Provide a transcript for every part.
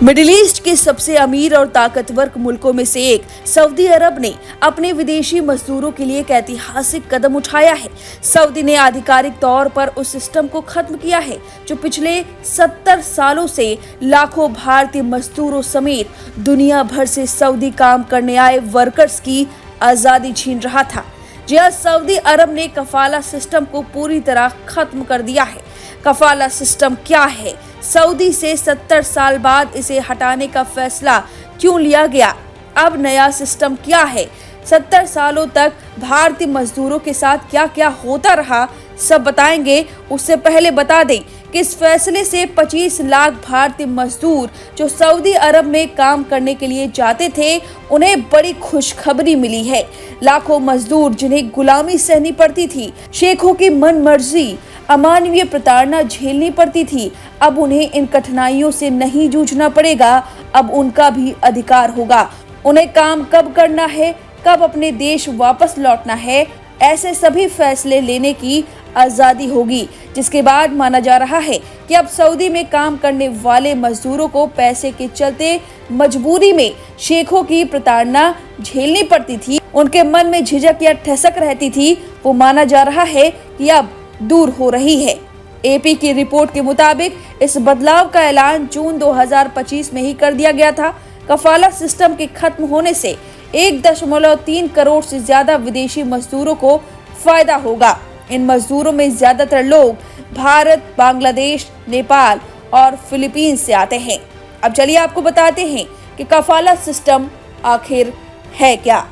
Middle east के सबसे अमीर और ताकतवर मुल्कों में से एक सऊदी अरब ने अपने विदेशी मजदूरों के लिए एक ऐतिहासिक कदम उठाया है। सऊदी ने आधिकारिक तौर पर उस सिस्टम को खत्म किया है जो पिछले 70 सालों से लाखों भारतीय मजदूरों समेत दुनिया भर से सऊदी काम करने आए वर्कर्स की आजादी छीन रहा था। जी हाँ, सऊदी अरब ने कफाला सिस्टम को पूरी तरह खत्म कर दिया है। कफाला सिस्टम क्या है? सऊदी से 70 साल बाद इसे हटाने का फैसला क्यों लिया गया? अब नया सिस्टम क्या है? 70 सालों तक भारतीय मजदूरों के साथ क्या क्या होता रहा, सब बताएंगे। उससे पहले बता दें कि इस फैसले से 25 लाख भारतीय मजदूर जो सऊदी अरब में काम करने के लिए जाते थे, उन्हें बड़ी खुशखबरी मिली है। लाखों मजदूर जिन्हें गुलामी सहनी पड़ती थी, शेखों की मनमर्जी, अमानवीय प्रताड़ना झेलनी पड़ती थी, अब उन्हें इन कठिनाइयों से नहीं जूझना पड़ेगा। अब उनका भी अधिकार होगा। उन्हें काम कब करना है, कब अपने देश वापस लौटना है, ऐसे सभी फैसले लेने की आजादी होगी। जिसके बाद माना जा रहा है कि अब सऊदी में काम करने वाले मजदूरों को पैसे के चलते मजबूरी में शेखों की प्रताड़ना झेलनी पड़ती थी, उनके मन में झिझक या ठसक रहती थी, वो माना जा रहा है कि अब दूर हो रही है। एपी की रिपोर्ट के मुताबिक इस बदलाव का ऐलान जून 2025 में ही कर दिया गया था। कफाला सिस्टम के खत्म होने से 1.3 करोड़ से ज्यादा विदेशी मजदूरों को फायदा होगा। इन मजदूरों में ज्यादातर लोग भारत, बांग्लादेश, नेपाल और फिलीपींस से आते हैं। अब चलिए आपको बताते हैं कि कफाला सिस्टम आखिर है क्या।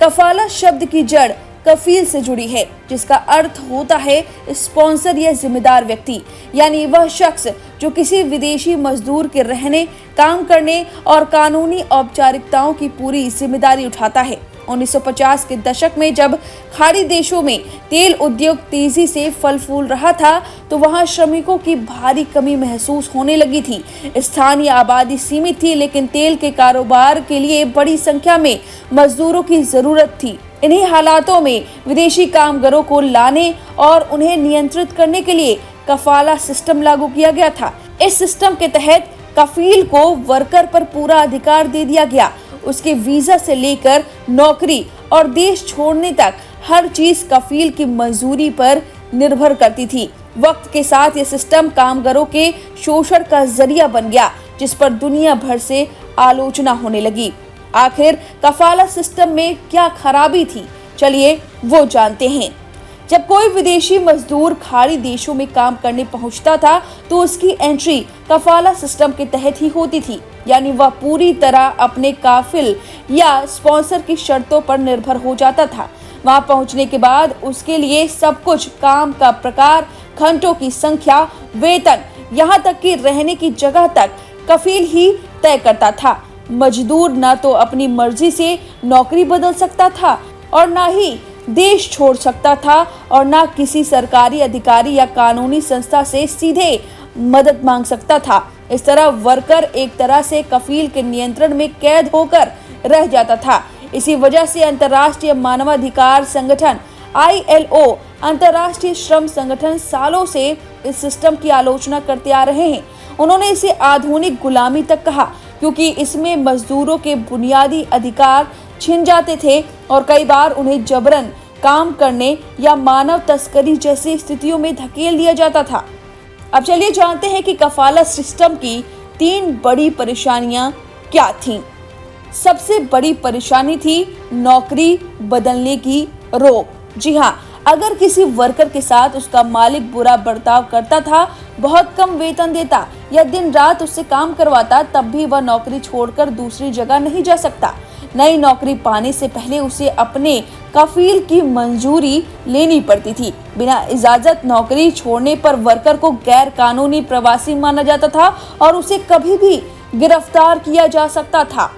कफाला शब्द की जड़ कफील से जुड़ी है, जिसका अर्थ होता है स्पॉन्सर या जिम्मेदार व्यक्ति, यानी वह शख्स जो किसी विदेशी मजदूर के रहने, काम करने और कानूनी औपचारिकताओं की पूरी जिम्मेदारी उठाता है। 1950 के दशक में जब खाड़ी देशों में तेल उद्योग तेजी से फल फूल रहा था, तो वहां श्रमिकों की भारी कमी महसूस होने लगी थी। स्थानीय आबादी सीमित थी, लेकिन तेल के कारोबार के लिए बड़ी संख्या में मजदूरों की जरूरत थी। इन्हीं हालातों में विदेशी कामगारों को लाने और उन्हें नियंत्रित करने के लिए कफाला सिस्टम लागू किया गया था। इस सिस्टम के तहत कफील को वर्कर पर पूरा अधिकार दे दिया गया। उसके वीजा से लेकर नौकरी और देश छोड़ने तक हर चीज कफील की मंजूरी पर निर्भर करती थी। वक्त के साथ यह सिस्टम कामगारों के शोषण का जरिया बन गया, जिस पर दुनिया भर से आलोचना होने लगी। आखिर कफाला सिस्टम में क्या खराबी थी, चलिए वो जानते हैं। जब कोई विदेशी मजदूर खाड़ी देशों में काम करने पहुंचता था, तो उसकी एंट्री कफाला सिस्टम के तहत ही होती थी, यानी वह पूरी तरह अपने काफिल या स्पॉन्सर की शर्तों पर निर्भर हो जाता था। वहां पहुंचने के बाद उसके लिए सब कुछ, काम का प्रकार, घंटों की संख्या, वेतन, यहाँ तक कि रहने की जगह तक कफील ही तय करता था। मजदूर न तो अपनी मर्जी से नौकरी बदल सकता था और न ही देश छोड़ सकता था, और न किसी सरकारी अधिकारी या कानूनी संस्था से सीधे मदद मांग सकता था। इस तरह वर्कर एक तरह से कफील के नियंत्रण में कैद होकर रह जाता था। इसी वजह से अंतर्राष्ट्रीय मानवाधिकार संगठन ILO, अंतर्राष्ट्रीय श्रम संगठन, सालों से इस सिस्टम की आलोचना करते आ रहे हैं। उन्होंने इसे आधुनिक गुलामी तक कहा, क्योंकि इसमें मजदूरों के बुनियादी अधिकार छिन जाते थे और कई बार उन्हें जबरन काम करने या मानव तस्करी जैसी स्थितियों में धकेल दिया जाता था। अब चलिए जानते हैं कि कफाला सिस्टम की 3 बड़ी परेशानियां क्या थीं। सबसे बड़ी परेशानी थी नौकरी बदलने की रोक। जी हाँ, अगर किसी वर्कर के साथ उसका मालिक बुरा बर्ताव करता था, बहुत कम वेतन देता या दिन रात उससे काम करवाता, तब भी वह नौकरी छोड़कर दूसरी जगह नहीं जा सकता। नई नौकरी पाने से पहले उसे अपने कफील की मंजूरी लेनी पड़ती थी। बिना इजाजत नौकरी छोड़ने पर वर्कर को गैर कानूनी प्रवासी माना जाता था और उसे कभी भी गिरफ्तार किया जा सकता था।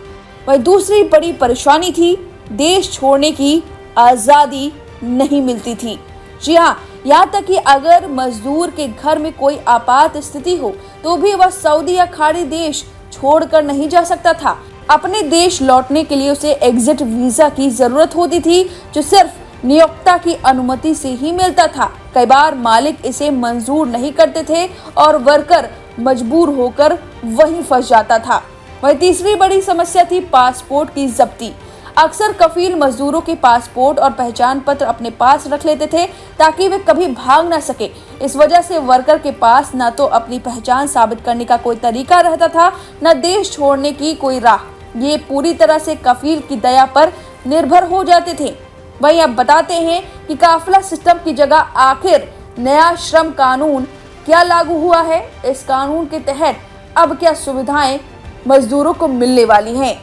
वह दूसरी बड़ी परेशानी थी देश छोड़ने की आजादी नहीं मिलती थी। जी हाँ, यहाँ तक कि अगर मजदूर के घर में कोई आपात स्थिति हो, तो भी वह सऊदी या खाड़ी देश छोड़कर नहीं जा सकता था। अपने देश लौटने के लिए उसे एग्जिट वीजा की जरूरत होती थी, जो सिर्फ नियोक्ता की अनुमति से ही मिलता था। कई बार मालिक इसे मंजूर नहीं करते थे और वर्कर मजबूर होकर वहीं फंस जाता था। वही तीसरी बड़ी समस्या थी पासपोर्ट की जब्ती। अक्सर कफील मजदूरों के पासपोर्ट और पहचान पत्र अपने पास रख लेते थे ताकि वे कभी भाग न सके। इस वजह से वर्कर के पास न तो अपनी पहचान साबित करने का कोई तरीका रहता था, न देश छोड़ने की कोई राह। ये पूरी तरह से कफील की दया पर निर्भर हो जाते थे। वहीं अब बताते हैं कि काफिला सिस्टम की जगह आखिर नया श्रम कानून क्या लागू हुआ है। इस कानून के तहत अब क्या सुविधाएं मजदूरों को मिलने वाली हैं।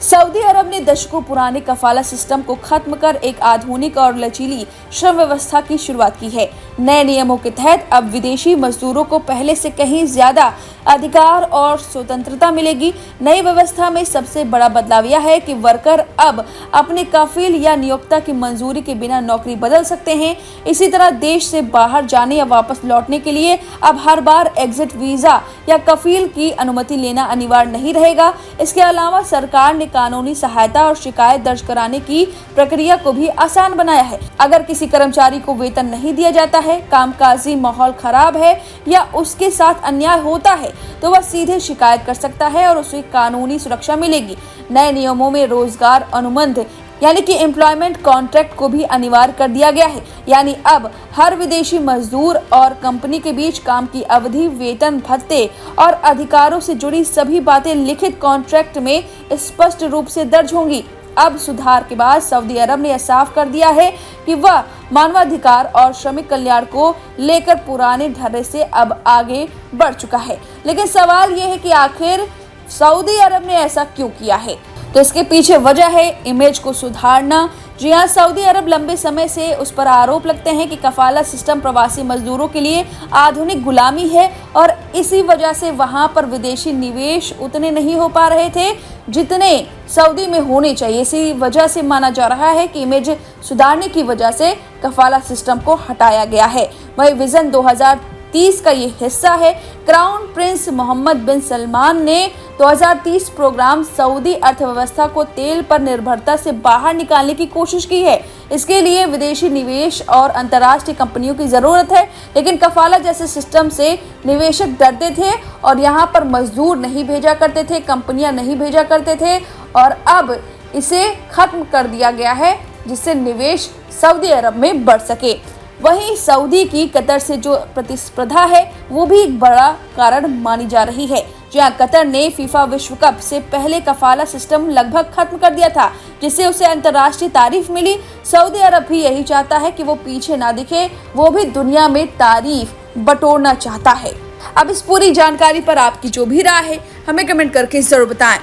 सऊदी अरब ने दशकों पुराने कफाला सिस्टम को खत्म कर एक आधुनिक और लचीली श्रम व्यवस्था की शुरुआत की है। नए नियमों के तहत अब विदेशी मजदूरों को पहले से कहीं ज्यादा अधिकार और स्वतंत्रता मिलेगी। नई व्यवस्था में सबसे बड़ा बदलाव यह है कि वर्कर अब अपने कफील या नियोक्ता की मंजूरी के बिना नौकरी बदल सकते हैं। इसी तरह देश से बाहर जाने या वापस लौटने के लिए अब हर बार एग्जिट वीजा या कफील की अनुमति लेना अनिवार्य नहीं रहेगा। इसके अलावा सरकार ने कानूनी सहायता और शिकायत दर्ज कराने की प्रक्रिया को भी आसान बनाया है। अगर किसी कर्मचारी को वेतन नहीं दिया जाता है, कामकाजी माहौल खराब है या उसके साथ अन्याय होता है तो वह सीधे शिकायत कर सकता है और उसे कानूनी सुरक्षा मिलेगी। नए नियमों में रोजगार अनुबंध यानी कि एम्प्लॉयमेंट कॉन्ट्रैक्ट को भी अनिवार्य कर दिया गया है। यानी अब हर विदेशी मजदूर और कंपनी के बीच काम की अवधि, वेतन, भत्ते और अधिकारों से जुड़ी सभी बातें लिखित कॉन्ट्रैक्ट में स्पष्ट रूप से दर्ज होंगी। अब सुधार के बाद सऊदी अरब ने यह साफ कर दिया है कि वह मानवाधिकार और श्रमिक कल्याण को लेकर पुराने ढर्रे से अब आगे बढ़ चुका है। लेकिन सवाल यह है कि आखिर सऊदी अरब ने ऐसा क्यों किया है? तो इसके पीछे वजह है इमेज को सुधारना। जी हाँ, सऊदी अरब लंबे समय से उस पर आरोप लगते हैं कि कफाला सिस्टम प्रवासी मजदूरों के लिए आधुनिक गुलामी है और इसी वजह से वहां पर विदेशी निवेश उतने नहीं हो पा रहे थे जितने सऊदी में होने चाहिए। इसी वजह से माना जा रहा है कि इमेज सुधारने की वजह से कफाला सिस्टम को हटाया गया है। वही विजन 2030 का ये हिस्सा है। क्राउन प्रिंस मोहम्मद बिन सलमान ने 2030 प्रोग्राम सऊदी अर्थव्यवस्था को तेल पर निर्भरता से बाहर निकालने की कोशिश की है। इसके लिए विदेशी निवेश और अंतर्राष्ट्रीय कंपनियों की जरूरत है। लेकिन कफाला जैसे सिस्टम से निवेशक डरते थे और यहाँ पर मजदूर नहीं भेजा करते थे, कंपनियां नहीं भेजा करते थे और अब इसे खत्म कर दिया गया है जिससे निवेश सऊदी अरब में बढ़ सके। वहीं सऊदी की कतर से जो प्रतिस्पर्धा है वो भी एक बड़ा कारण मानी जा रही है। जहां कतर ने फीफा विश्व कप से पहले कफाला सिस्टम लगभग खत्म कर दिया था जिससे उसे अंतर्राष्ट्रीय तारीफ मिली। सऊदी अरब भी यही चाहता है कि वो पीछे ना दिखे, वो भी दुनिया में तारीफ बटोरना चाहता है। अब इस पूरी जानकारी पर आपकी जो भी राय है हमें कमेंट करके जरूर बताएं।